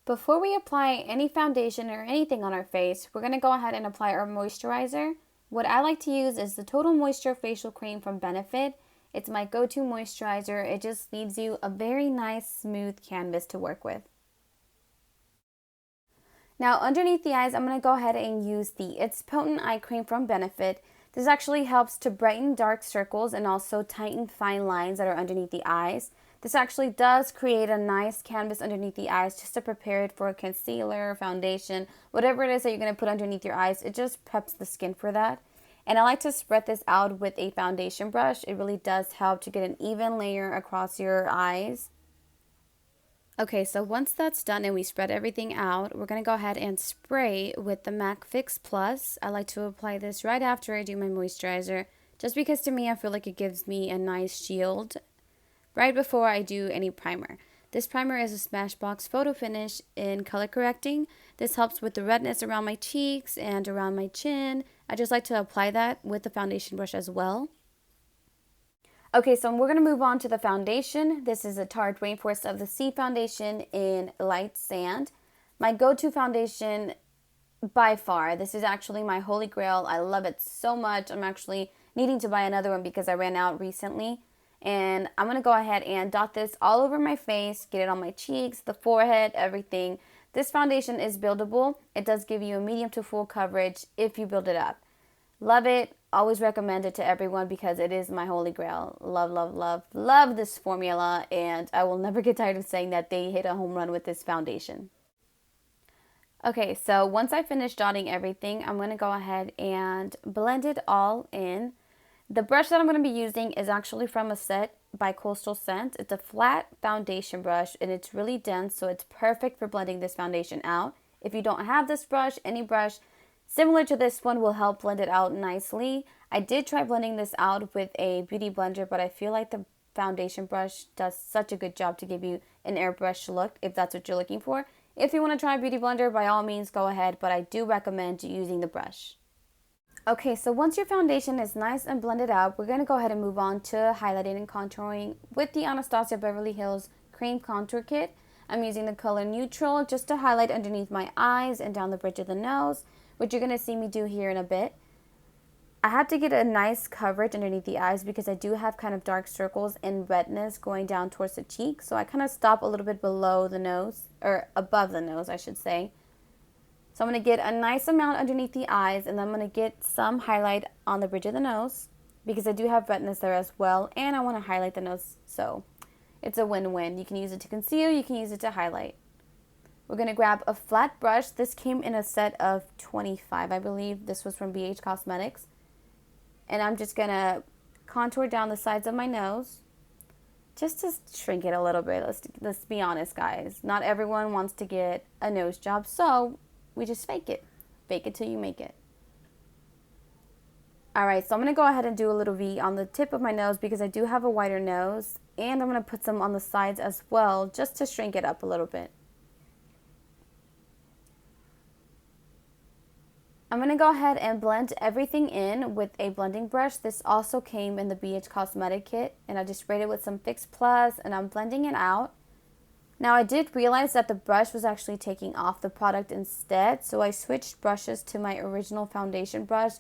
Before we apply any foundation or anything on our face, we're going to go ahead and apply our moisturizer. What I like to use is the Total Moisture Facial Cream from Benefit. It's my go-to moisturizer. It just leaves you a very nice, smooth canvas to work with. Now, underneath the eyes, I'm going to go ahead and use the It's Potent Eye Cream from Benefit. This actually helps to brighten dark circles and also tighten fine lines that are underneath the eyes. This actually does create a nice canvas underneath the eyes just to prepare it for a concealer, foundation, whatever it is that you're going to put underneath your eyes. It just preps the skin for that. And I like to spread this out with a foundation brush. It really does help to get an even layer across your eyes. Okay, so once that's done and we spread everything out, we're going to go ahead and spray with the MAC Fix Plus. I like to apply this right after I do my moisturizer, just because to me I feel like it gives me a nice shield right before I do any primer. This primer is a Smashbox Photo Finish in color correcting. This helps with the redness around my cheeks and around my chin. I just like to apply that with the foundation brush as well. Okay, so we're going to move on to the foundation. This is a Tarte Rainforest of the Sea foundation in light sand. My go-to foundation by far. This is actually my holy grail. I love it so much. I'm actually needing to buy another one because I ran out recently. And I'm going to go ahead and dot this all over my face, get it on my cheeks, the forehead, everything. This foundation is buildable. It does give you a medium to full coverage if you build it up. Love it. Always recommend it to everyone because it is my holy grail. Love, love, love, love this formula. And I will never get tired of saying that they hit a home run with this foundation. Okay, so once I finish dotting everything, I'm going to go ahead and blend it all in. The brush that I'm going to be using is actually from a set by Coastal Scent. It's a flat foundation brush and it's really dense, so it's perfect for blending this foundation out. If you don't have this brush, any brush similar to this one will help blend it out nicely. I did try blending this out with a beauty blender, but I feel like the foundation brush does such a good job to give you an airbrush look if that's what you're looking for. If you want to try a beauty blender, by all means go ahead, but I do recommend using the brush. Okay, so once your foundation is nice and blended out, we're going to go ahead and move on to highlighting and contouring with the Anastasia Beverly Hills Cream Contour Kit. I'm using the color Neutral just to highlight underneath my eyes and down the bridge of the nose, which you're going to see me do here in a bit. I have to get a nice coverage underneath the eyes because I do have kind of dark circles and redness going down towards the cheek, so I kind of stop a little bit below the nose, or above the nose, I should say. So I'm going to get a nice amount underneath the eyes, and then I'm going to get some highlight on the bridge of the nose because I do have redness there as well, and I want to highlight the nose, so it's a win-win. You can use it to conceal, you can use it to highlight. We're going to grab a flat brush. This came in a set of 25, I believe. This was from BH Cosmetics. And I'm just going to contour down the sides of my nose just to shrink it a little bit. Let's be honest, guys. Not everyone wants to get a nose job, so we just fake it. Fake it till you make it. Alright, so I'm going to go ahead and do a little V on the tip of my nose because I do have a wider nose. And I'm going to put some on the sides as well just to shrink it up a little bit. I'm going to go ahead and blend everything in with a blending brush. This also came in the BH Cosmetic Kit. And I just sprayed it with some Fix Plus and I'm blending it out. Now I did realize that the brush was actually taking off the product instead, so I switched brushes to my original foundation brush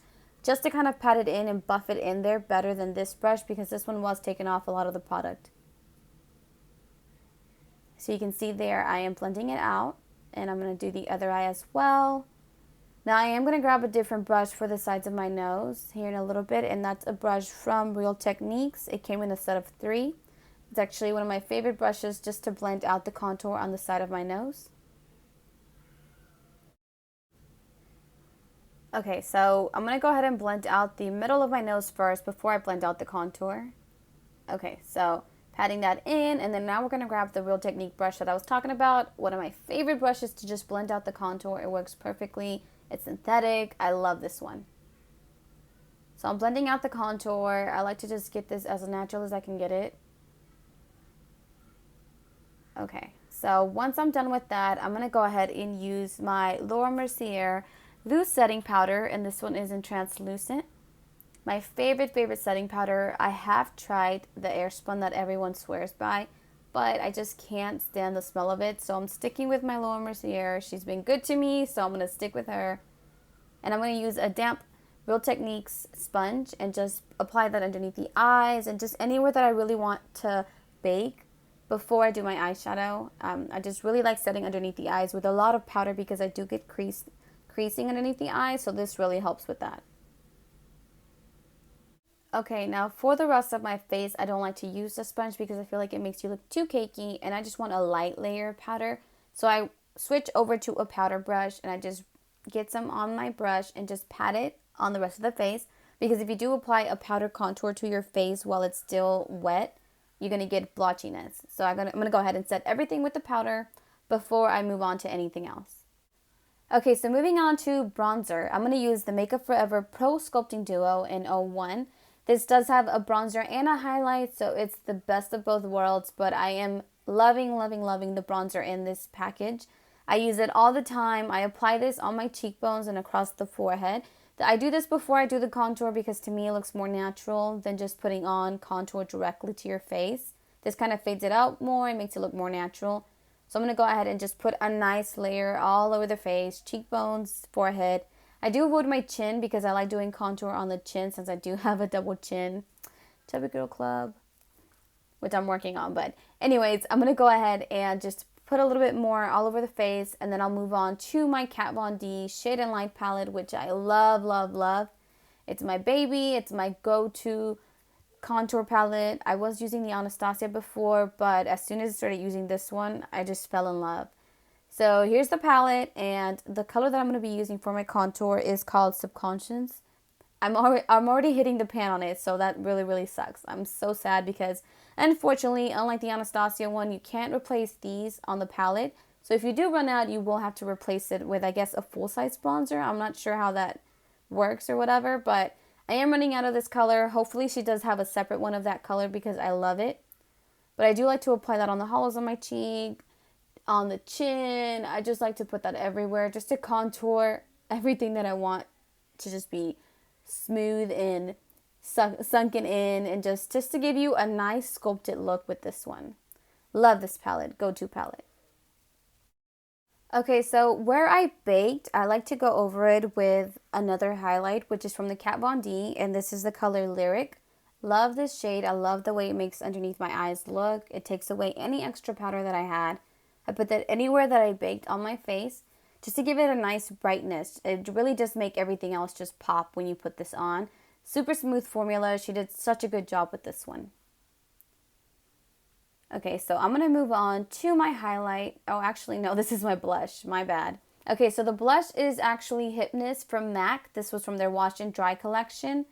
just to kind of pat it in and buff it in there better than this brush because this one was taking off a lot of the product. So you can see there I am blending it out, and I'm going to do the other eye as well. Now I am going to grab a different brush for the sides of my nose here in a little bit, and that's a brush from Real Techniques. It came in a set of 3. It's actually one of my favorite brushes just to blend out the contour on the side of my nose. Okay, so I'm going to go ahead and blend out the middle of my nose first before I blend out the contour. Okay, so patting that in, and then now we're going to grab the Real Technique brush that I was talking about. One of my favorite brushes to just blend out the contour. It works perfectly. It's synthetic. I love this one. So I'm blending out the contour. I like to just get this as natural as I can get it. Okay, so once I'm done with that, I'm going to go ahead and use my Laura Mercier loose setting powder, and this one is in translucent. My favorite setting powder. I have tried the Airspun that everyone swears by, but I just can't stand the smell of it. So I'm sticking with my Laura Mercier. She's been good to me, so I'm going to stick with her. And I'm going to use a damp Real Techniques sponge and just apply that underneath the eyes and just anywhere that I really want to bake before I do my eyeshadow. I just really like setting underneath the eyes with a lot of powder because I do get creasing underneath the eyes, so this really helps with that. Okay, now for the rest of my face, I don't like to use the sponge because I feel like it makes you look too cakey, and I just want a light layer of powder. So I switch over to a powder brush and I just get some on my brush and just pat it on the rest of the face, because if you do apply a powder contour to your face while it's still wet, you're going to get blotchiness. So I'm going to go ahead and set everything with the powder before I move on to anything else. Okay, so moving on to bronzer, I'm going to use the Makeup Forever Pro Sculpting Duo in 01. This does have a bronzer and a highlight, so it's the best of both worlds, but I am loving, loving, loving the bronzer in this package. I use it all the time. I apply this on my cheekbones and across the forehead. I do this before I do the contour because to me it looks more natural than just putting on contour directly to your face. This kind of fades it out more and makes it look more natural. So I'm going to go ahead and just put a nice layer all over the face, cheekbones, forehead. I do avoid my chin because I like doing contour on the chin since I do have a double chin. Chubby Girl Club, which I'm working on. But anyways, I'm going to go ahead and just put a little bit more all over the face, and then I'll move on to my Kat Von D Shade and Light palette, which I love, love, love. It's my baby. It's my go-to contour palette. I was using the Anastasia before, but as soon as I started using this one, I just fell in love. So here's the palette, and the color that I'm going to be using for my contour is called Subconscious. I'm already hitting the pan on it, so that really, really sucks. I'm so sad because, unfortunately, unlike the Anastasia one, you can't replace these on the palette. So if you do run out, you will have to replace it with, I guess, a full-size bronzer. I'm not sure how that works or whatever, but I am running out of this color. Hopefully she does have a separate one of that color because I love it. But I do like to apply that on the hollows of my cheek, on the chin. I just like to put that everywhere just to contour everything that I want to just be smooth and sunken in, and just to give you a nice sculpted look with this one. Love this palette, go-to palette. Okay, so where I baked, I like to go over it with another highlight, which is from the Kat Von D, and this is the color Lyric. Love this shade. I love the way it makes underneath my eyes look. It takes away any extra powder that I had. I put that anywhere that I baked on my face just to give it a nice brightness. It really does make everything else just pop when you put this on. Super smooth formula. She did such a good job with this one. Okay, so I'm going to move on to my highlight. Oh, actually, no, this is my blush. My bad. Okay, so the blush is actually Hipness from MAC. This was from their Wash and Dry collection.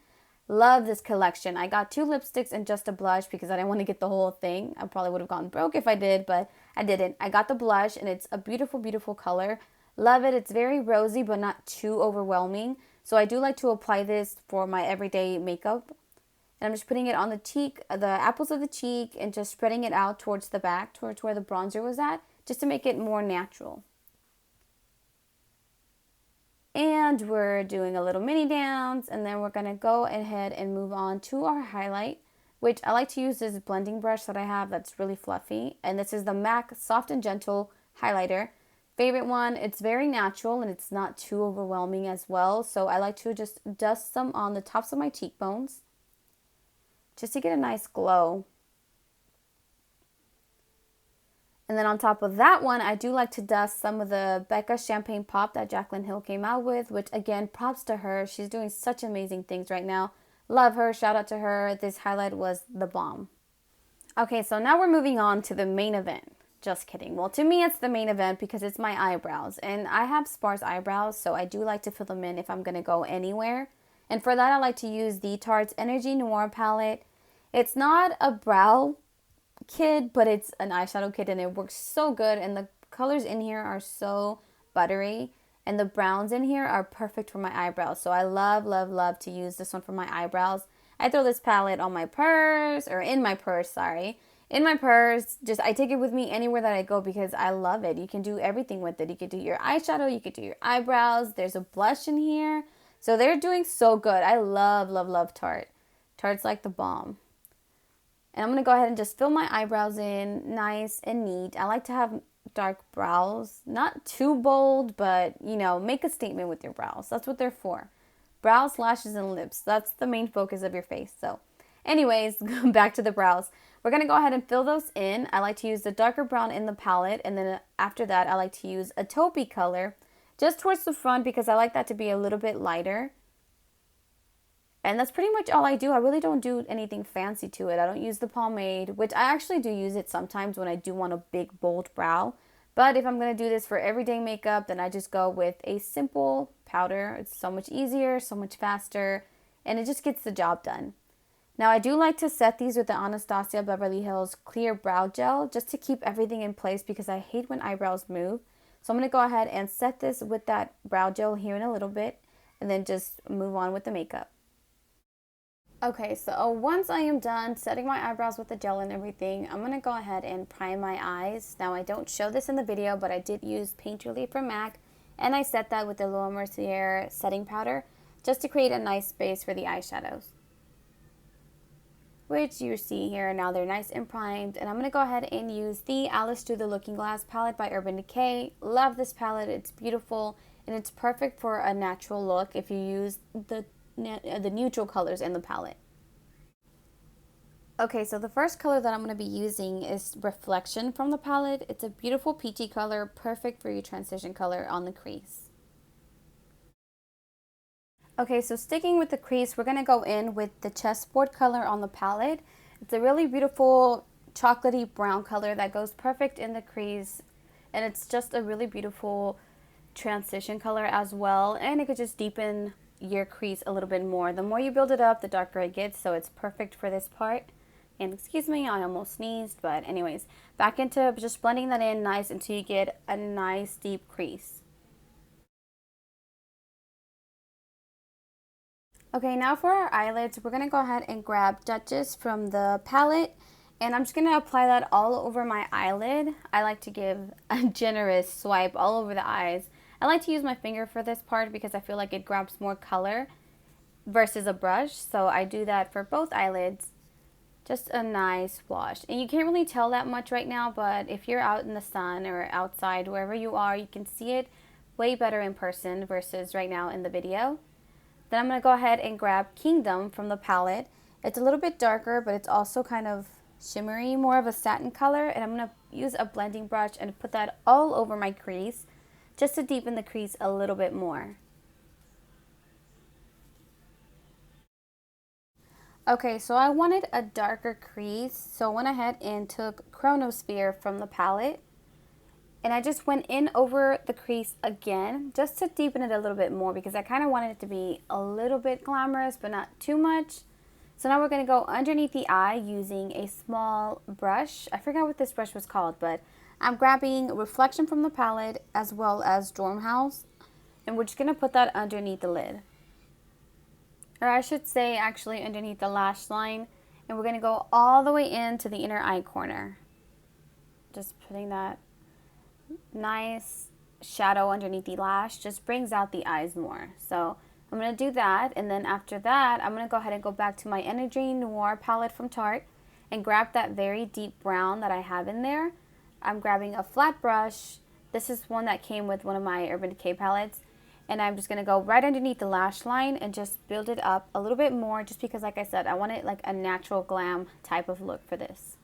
Love this collection. I got 2 lipsticks and just a blush because I didn't want to get the whole thing. I probably would have gone broke if I did, but I didn't. I got the blush, and it's a beautiful, beautiful color. Love it. It's very rosy, but not too overwhelming. So I do like to apply this for my everyday makeup. And I'm just putting it on the cheek, the apples of the cheek, and just spreading it out towards the back, towards where the bronzer was at, just to make it more natural. And we're doing a little mini dance, and then we're going to go ahead and move on to our highlight, which I like to use this blending brush that I have that's really fluffy. And this is the MAC Soft and Gentle Highlighter. Favorite one. It's very natural, and it's not too overwhelming as well. So I like to just dust some on the tops of my cheekbones, just to get a nice glow. And then on top of that one, I do like to dust some of the Becca Chanpagne Pop that Jaclyn Hill came out with, which again, props to her. She's doing such amazing things right now. Love her. Shout out to her. This highlight was the bomb. Okay, so now we're moving on to the main event. Just kidding. Well, to me, it's the main event because it's my eyebrows. And I have sparse eyebrows, so I do like to fill them in if I'm going to go anywhere. And for that, I like to use the Tarte Energy Noir palette. It's not a brow kit, but it's an eyeshadow kit, and it works so good. And the colors in here are so buttery, and the browns in here are perfect for my eyebrows. So I love, love, love to use this one for my eyebrows. I throw this palette on my purse, or in my purse, sorry. In my purse, just I take it with me anywhere that I go because I love it. You can do everything with it. You could do your eyeshadow, you could do your eyebrows. There's a blush in here. So they're doing so good. I love, love, love Tarte. Tarte's like the bomb. And I'm going to go ahead and just fill my eyebrows in nice and neat. I like to have dark brows, not too bold, but you know, make a statement with your brows. That's what they're for. Brows, lashes, and lips. That's the main focus of your face. So anyways, back to the brows. We're going to go ahead and fill those in. I like to use the darker brown in the palette, and then after that, I like to use a taupey color just towards the front because I like that to be a little bit lighter. And that's pretty much all I do. I really don't do anything fancy to it. I don't use the pomade, which I actually do use it sometimes when I do want a big, bold brow. But if I'm going to do this for everyday makeup, then I just go with a simple powder. It's so much easier, so much faster, and it just gets the job done. Now, I do like to set these with the Anastasia Beverly Hills Clear Brow Gel just to keep everything in place because I hate when eyebrows move. So I'm going to go ahead and set this with that brow gel here in a little bit and then just move on with the makeup. Okay, so once I am done setting my eyebrows with the gel and everything, I'm going to go ahead and prime my eyes. Now, I don't show this in the video, but I did use Paint Relief from MAC, and I set that with the Laura Mercier setting powder just to create a nice base for the eyeshadows, which you see here. Now they're nice and primed, and I'm going to go ahead and use the Alice Through the Looking Glass palette by Urban Decay. Love this palette. It's beautiful, and it's perfect for a natural look if you use the neutral colors in the palette. Okay, so the first color that I'm going to be using is Reflection from the palette. It's a beautiful peachy color, perfect for your transition color on the crease. Okay, so sticking with the crease, we're going to go in with the chessboard color on the palette. It's a really beautiful chocolatey brown color that goes perfect in the crease, and it's just a really beautiful transition color as well, and it could just deepen your crease a little bit more. The more you build it up, the darker it gets, so it's perfect for this part. And excuse me, I almost sneezed, but anyways, back into just blending that in nice until you get a nice deep crease. Okay, now for our eyelids, we're going to go ahead and grab Duchess from the palette, and I'm just going to apply that all over my eyelid. I like to give a generous swipe all over the eyes. I like to use my finger for this part because I feel like it grabs more color versus a brush, so I do that for both eyelids. Just a nice wash. And you can't really tell that much right now, but if you're out in the sun or outside, wherever you are, you can see it way better in person versus right now in the video. Then I'm going to go ahead and grab Kingdom from the palette. It's a little bit darker, but it's also kind of shimmery, more of a satin color. And I'm going to use a blending brush and put that all over my crease just to deepen the crease a little bit more. Okay, so I wanted a darker crease, so I went ahead and took Chronosphere from the palette. And I just went in over the crease again, just to deepen it a little bit more because I kind of wanted it to be a little bit glamorous, but not too much. So now we're going to go underneath the eye using a small brush. I forgot what this brush was called, but I'm grabbing Reflection from the palette as well as Dormhouse. And we're just going to put that underneath the lid. Or I should say actually underneath the lash line. And we're going to go all the way into the inner eye corner. Just putting that nice shadow underneath the lash just brings out the eyes more. So I'm going to do that, and then after that I'm going to go ahead and go back to my Energy Noir palette from Tarte and grab that very deep brown that I have in there. I'm grabbing a flat brush. This is one that came with one of my Urban Decay palettes, and I'm just going to go right underneath the lash line and just build it up a little bit more just because, like I said, I want it like a natural glam type of look for this.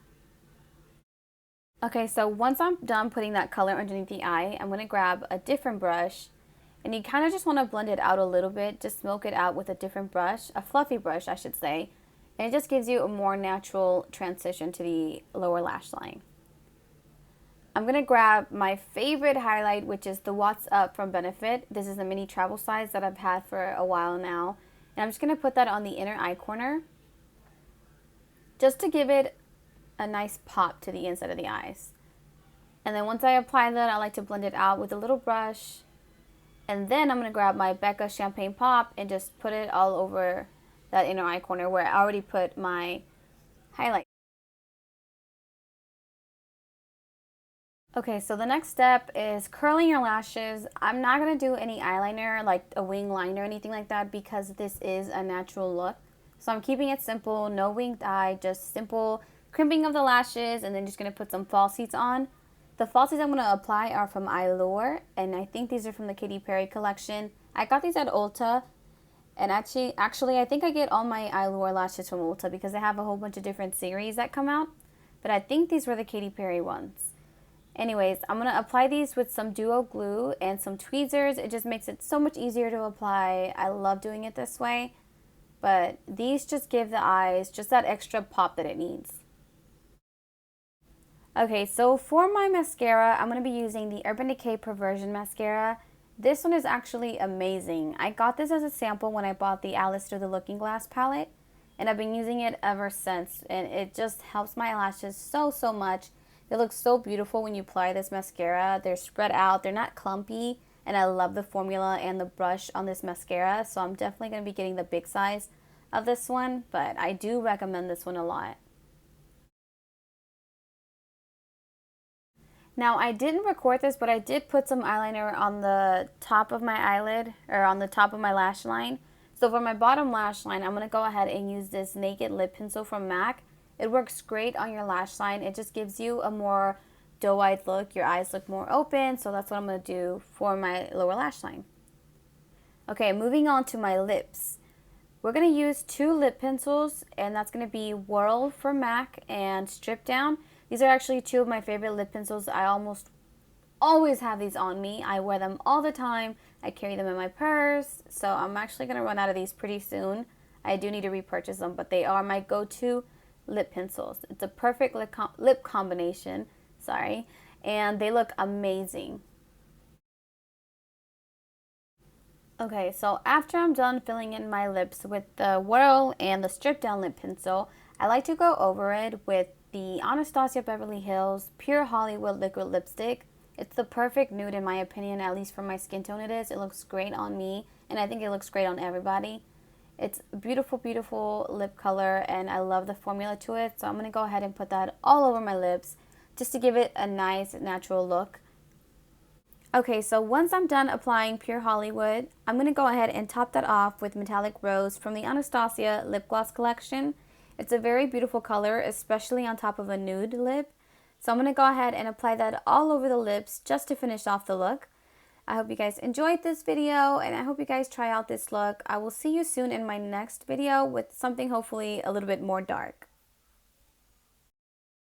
Okay, so once I'm done putting that color underneath the eye, I'm going to grab a different brush, and you kind of just want to blend it out a little bit, just smoke it out with a different brush, a fluffy brush I should say, and it just gives you a more natural transition to the lower lash line. I'm going to grab my favorite highlight, which is the What's Up from Benefit. This is a mini travel size that I've had for a while now, and I'm just going to put that on the inner eye corner just to give it a nice pop to the inside of the eyes. And then once I apply that, I like to blend it out with a little brush, and then I'm going to grab my Becca Chanpagne Pop and just put it all over that inner eye corner where I already put my highlight. Okay, so the next step is curling your lashes. I'm not going to do any eyeliner, like a wing liner or anything like that, because this is a natural look. So I'm keeping it simple, no winged eye, just simple crimping of the lashes, and then just going to put some falsies on. The falsies I'm going to apply are from eyelure, and I think these are from the Katy Perry collection. I got these at Ulta, and actually I think I get all my eyelure lashes from Ulta because they have a whole bunch of different series that come out, but I think these were the Katy Perry ones. Anyways, I'm going to apply these with some duo glue and some tweezers. It just makes it so much easier to apply. I love doing it this way, but these just give the eyes just that extra pop that it needs. Okay, so for my mascara, I'm going to be using the Urban Decay Perversion Mascara. This one is actually amazing. I got this as a sample when I bought the Alice Through the Looking Glass palette, and I've been using it ever since, and it just helps my eyelashes so much. They look so beautiful when you apply this mascara. They're spread out, they're not clumpy, and I love the formula and the brush on this mascara, so I'm definitely going to be getting the big size of this one, but I do recommend this one a lot. Now, I didn't record this, but I did put some eyeliner on the top of my eyelid, or on the top of my lash line. So for my bottom lash line, I'm going to go ahead and use this Naked Lip Pencil from MAC. It works great on your lash line. It just gives you a more doe-eyed look. Your eyes look more open, so that's what I'm going to do for my lower lash line. Okay, moving on to my lips. We're going to use two lip pencils, and that's going to be Whirl from MAC and Stripdown. These are actually two of my favorite lip pencils. I almost always have these on me. I wear them all the time. I carry them in my purse, so I'm actually going to run out of these pretty soon. I do need to repurchase them, but they are my go-to lip pencils. It's a perfect lip combination, and they look amazing. Okay, so after I'm done filling in my lips with the Whirl and the Strip Down lip pencil, I like to go over it with the Anastasia Beverly Hills Pure Hollywood liquid lipstick. It's the perfect nude in my opinion, at least for my skin tone it is. It looks great on me, and I think it looks great on everybody. It's beautiful lip color, and I love the formula to it, so I'm going to go ahead and put that all over my lips just to give it a nice natural look. Okay, so once I'm done applying Pure Hollywood, I'm going to go ahead and top that off with Metallic Rose from the Anastasia lip gloss collection. It's a very beautiful color, especially on top of a nude lip. So I'm going to go ahead and apply that all over the lips just to finish off the look. I hope you guys enjoyed this video, and I hope you guys try out this look. I will see you soon in my next video with something hopefully a little bit more dark.